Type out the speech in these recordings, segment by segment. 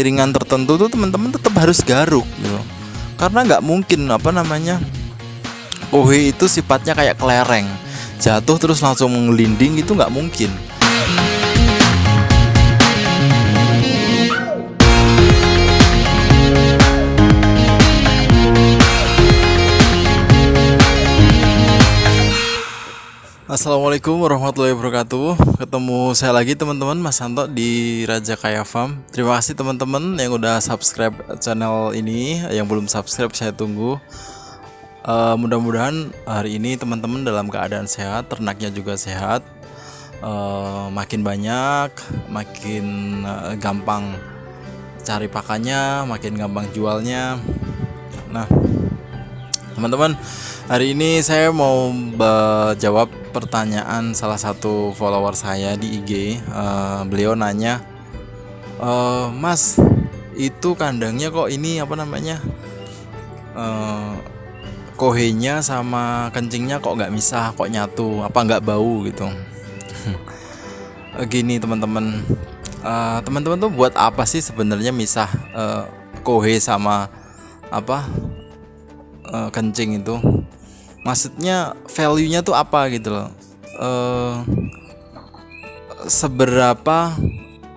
kemiringan tertentu tuh teman-teman tetap harus garuk gitu. Karena nggak mungkin kohe itu sifatnya kayak kelereng, jatuh terus langsung mengelinding, itu nggak mungkin. Assalamualaikum warahmatullahi wabarakatuh. Ketemu saya lagi teman-teman, Mas Santo di Raja Kaya Farm. Terima kasih teman-teman yang udah subscribe channel ini. Yang belum subscribe saya tunggu. Mudah-mudahan hari ini teman-teman dalam keadaan sehat, ternaknya juga sehat. Makin banyak, makin gampang cari pakannya, makin gampang jualnya. Nah, teman-teman, hari ini saya mau jawab pertanyaan salah satu follower saya di IG. Beliau nanya, Mas, itu kandangnya kok ini kohenya sama kencingnya kok nggak misah, kok nyatu, apa nggak bau gitu. Gini teman-teman, teman-teman tuh buat apa sih sebenarnya misah kohe sama kencing itu? Maksudnya value-nya tuh apa gitu loh?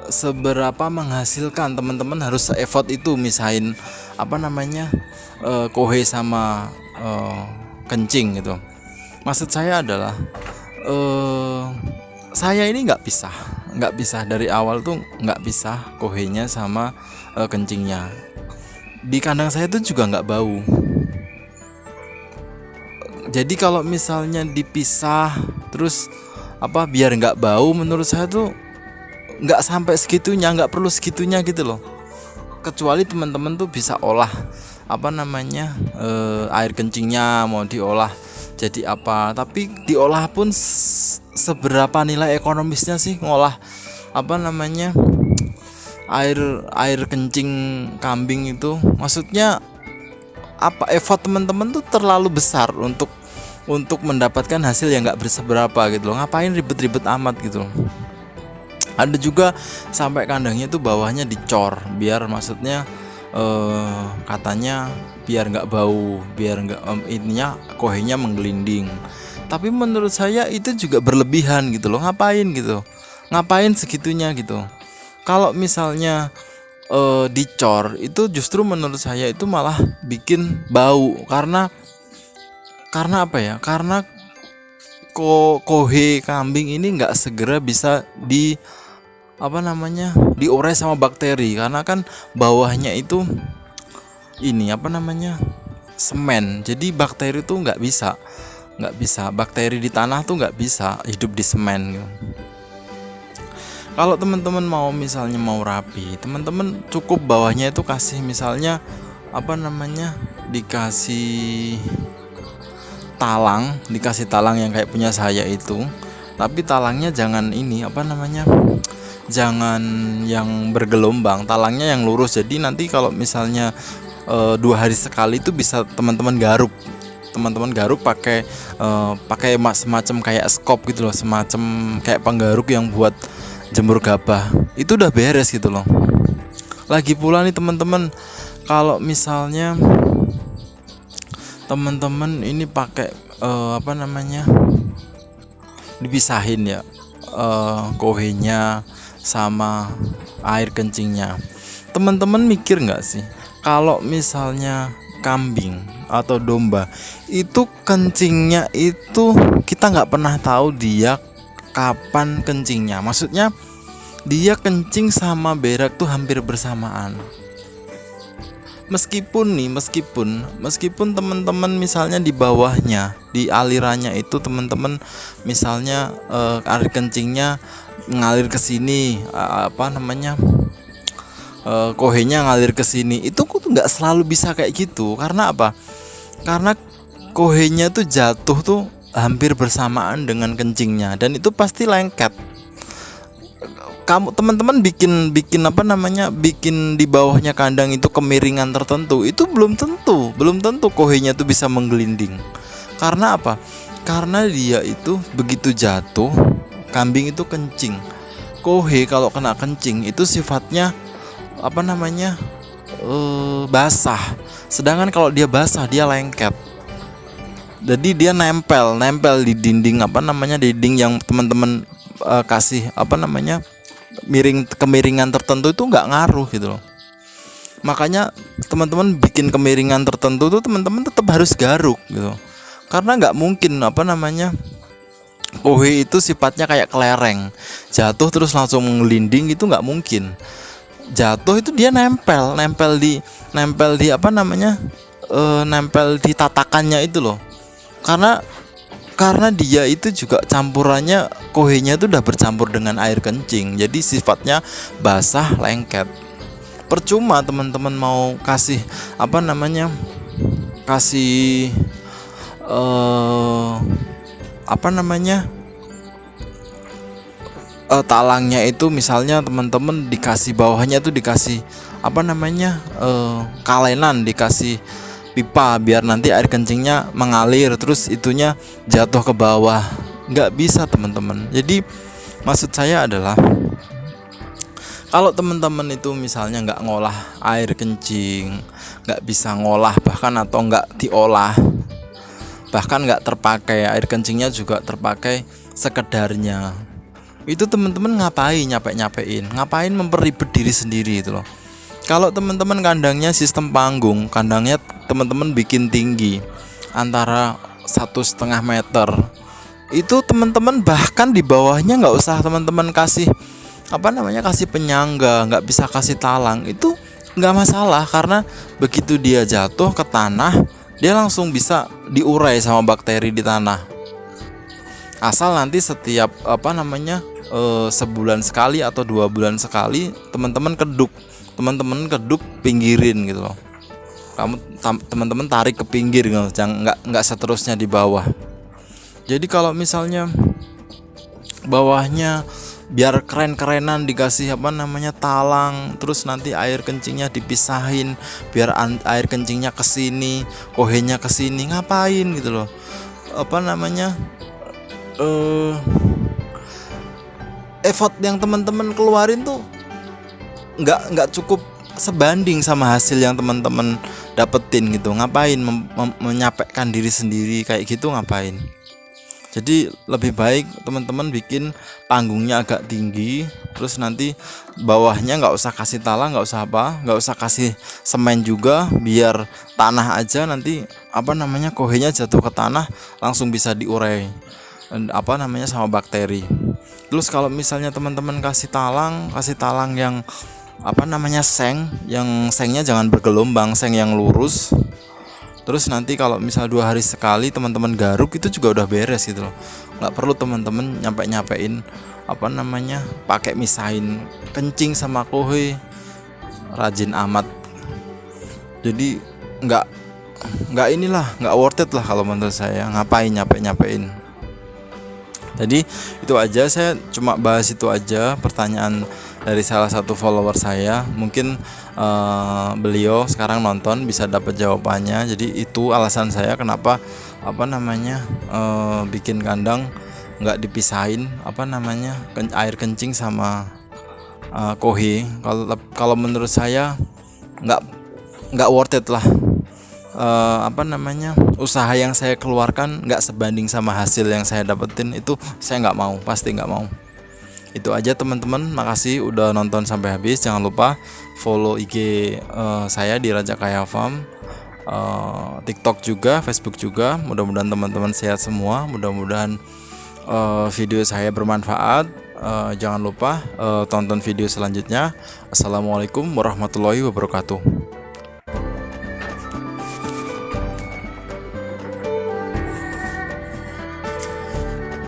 Seberapa menghasilkan, teman-teman harus effort itu misahin kohe sama kencing gitu. Maksud saya adalah saya ini nggak pisah dari awal tuh, nggak pisah kohenya sama kencingnya. Di kandang saya tuh juga nggak bau. Jadi kalau misalnya dipisah terus biar nggak bau, menurut saya tuh nggak sampai segitunya, nggak perlu segitunya gitu loh. Kecuali teman-teman tuh bisa olah air kencingnya mau diolah jadi apa. Tapi diolah pun seberapa nilai ekonomisnya sih ngolah air kencing kambing itu? Maksudnya effort teman-teman tuh terlalu besar untuk mendapatkan hasil yang nggak berseberapa gitu loh. Ngapain ribet-ribet amat gitu loh. Ada juga sampai kandangnya tuh bawahnya dicor, biar maksudnya katanya biar nggak bau, biar nggak kohenya menggelinding. Tapi menurut saya itu juga berlebihan gitu loh. Ngapain segitunya gitu. Kalau misalnya dicor itu justru menurut saya itu malah bikin bau. Karena kohe kambing ini nggak segera bisa diurai sama bakteri, karena kan bawahnya itu semen. Jadi bakteri tuh nggak bisa bakteri di tanah tuh nggak bisa hidup di semen gitu. Kalau teman-teman mau rapi, teman-teman cukup bawahnya itu kasih misalnya dikasih talang yang kayak punya saya itu. Tapi talangnya jangan jangan yang bergelombang, talangnya yang lurus. Jadi nanti kalau misalnya 2 hari sekali itu bisa teman-teman garuk pakai semacam kayak skop gitu loh, semacam kayak penggaruk yang buat jemur gabah. Itu udah beres gitu loh. Lagi pula nih teman-teman, kalau misalnya teman-teman ini pakai dipisahin ya kohenya sama air kencingnya. Teman-teman mikir nggak sih kalau misalnya kambing atau domba itu kencingnya itu kita nggak pernah tahu dia kapan kencingnya. Maksudnya dia kencing sama berak tuh hampir bersamaan. Meskipun teman-teman misalnya di bawahnya, di alirannya itu teman-teman misalnya air kencingnya ngalir ke sini, kohenya ngalir ke sini, itu tuh nggak selalu bisa kayak gitu. Karena apa? Karena kohenya tuh jatuh tuh hampir bersamaan dengan kencingnya, dan itu pasti lengket. Teman-teman bikin di bawahnya kandang itu kemiringan tertentu, itu belum tentu kohenya tuh bisa menggelinding. Karena apa? Karena dia itu begitu jatuh, kambing itu kencing. Kohe kalau kena kencing itu sifatnya apa namanya basah. Sedangkan kalau dia basah dia lengket. Jadi dia nempel di dinding apa namanya dinding yang teman-teman kasih apa namanya kemiringan tertentu itu nggak ngaruh gitu loh. Makanya teman-teman bikin kemiringan tertentu tuh teman-teman tetap harus garuk gitu. Karena nggak mungkin apa namanya kohe itu sifatnya kayak kelereng, jatuh terus langsung ngelinding, itu nggak mungkin. Jatuh itu dia nempel di apa namanya nempel di tatakannya itu loh. Karena dia itu juga campurannya kohenya itu udah bercampur dengan air kencing, jadi sifatnya basah lengket. Percuma teman-teman mau kasih apa namanya kasih apa namanya talangnya itu, misalnya teman-teman dikasih bawahnya tuh dikasih apa namanya kalenan, dikasih pipa biar nanti air kencingnya mengalir terus itunya jatuh ke bawah. Nggak bisa teman-teman. Jadi maksud saya adalah kalau teman-teman itu misalnya nggak ngolah air kencing, nggak bisa ngolah bahkan atau nggak diolah, bahkan nggak terpakai air kencingnya juga terpakai sekedarnya, itu teman-teman ngapain ngapain memperibet diri sendiri itu loh. Kalau teman-teman kandangnya sistem panggung, kandangnya teman-teman bikin tinggi antara 1,5 meter, itu teman-teman bahkan di bawahnya nggak usah teman-teman kasih apa namanya kasih penyangga, nggak bisa kasih talang, itu nggak masalah. Karena begitu dia jatuh ke tanah dia langsung bisa diurai sama bakteri di tanah. Asal nanti setiap apa namanya sebulan sekali atau 2 bulan sekali teman-teman keduk pinggirin gitu loh. Teman-teman tarik ke pinggir gitu, jangan nggak seterusnya di bawah. Jadi kalau misalnya bawahnya biar keren-kerenan dikasih apa namanya talang, terus nanti air kencingnya dipisahin biar air kencingnya kesini, kohenya kesini, ngapain gitu loh. Apa namanya effort yang teman-teman keluarin tuh nggak cukup sebanding sama hasil yang teman-teman dapetin gitu. Ngapain menyapekkan diri sendiri kayak gitu, ngapain? Jadi lebih baik teman-teman bikin panggungnya agak tinggi, terus nanti bawahnya nggak usah kasih talang, nggak usah kasih semen juga, biar tanah aja nanti apa namanya kohenya jatuh ke tanah langsung bisa diurai apa namanya sama bakteri. Terus kalau misalnya teman-teman kasih talang yang apa namanya yang sengnya jangan bergelombang, seng yang lurus. Terus nanti kalau misal 2 hari sekali teman-teman garuk, itu juga udah beres gitu loh. Nggak perlu teman-teman nyampein apa namanya pakai misahin kencing sama kohe, rajin amat. Jadi nggak worth it lah kalau menurut saya. Ngapain nyampein. Jadi itu aja, saya cuma bahas itu aja pertanyaan dari salah satu follower saya. Mungkin beliau sekarang nonton bisa dapat jawabannya. Jadi itu alasan saya kenapa apa namanya bikin kandang nggak dipisahin apa namanya air kencing sama kohi. Kalau menurut saya nggak worth it lah. Apa namanya usaha yang saya keluarkan nggak sebanding sama hasil yang saya dapetin, itu saya pasti nggak mau. Itu aja teman-teman, makasih udah nonton sampai habis. Jangan lupa follow IG saya di Raja Kaya Farm, TikTok juga, Facebook juga. Mudah-mudahan teman-teman sehat semua, mudah-mudahan video saya bermanfaat. Jangan lupa tonton video selanjutnya. Assalamualaikum warahmatullahi wabarakatuh.